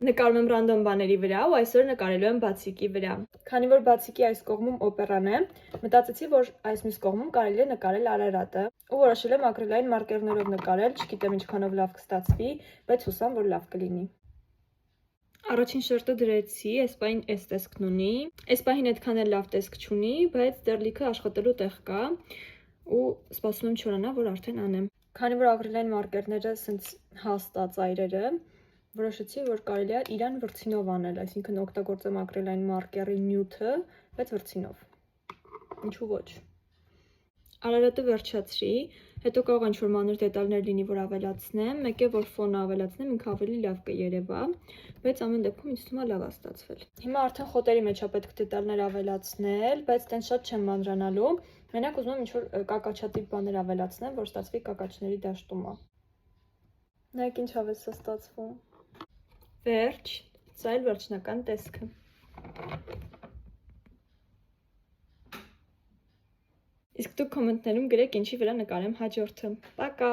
Նկարում եմ ռանդոմ բաների վրա ու այսօր նկարելու եմ բացիկի վրա։ Քանի որ բացիկի այս կողմում օպերան է, մտածեցի, որ այս մյուս կողմում կարելի է նկարել Արարատը ու որոշել եմ ակրիլային մարկերներով նկարել, չգիտեմ ինչքանով լավ կստացվի, բայց հուսամ, որ լավ կլինի։ Առաջին շերտը դրեցի, այս պահին այս տեսքն ունի, այս պահին այդքան էլ լավ տեսք չունի, բայց դեռ լիքը աշխատելու տեղ կա ու սպասում եմ չորանա, որ արդեն անեմ։ Քանի որ ակրիլային մարկերները սենց հաստա ծայրերը, որոշեցի, որ կարելի է իրան վրձինով անել, այսինքն օգտագործեմ ակրիլային մարկերի նյութը, բայց վրձինով։ Ինչու ոչ։ Արարատը վերջացրի, հետո կարող է ինչ-որ մանր դետալներ լինի, որ ավելացնեմ, մեկ է որ ֆոնը ավելացնեմ, ինքը ավելի լավ կերևա, բայց ամեն դեպքում ինձ թվում է լավ է ստացվել։ Հիմա արդեն խոտերի մեջ է պետք դետալներ ավելացնել, բայց տենց շատ չեմ մանրանալու, մենակ ուզում եմ ինչ-որ կակաչատիպ բաներ ավելացնեմ, որ ստացվի կակաչների դաշտումը։ Նայեք ինչ հավես է ստացվում։ Վերջ, սա էլ վերջնական տեսքը։ Իսկ դուք կոմենտներում գրեք ինչի վրա նկարեմ հաջորդը։ Պակա։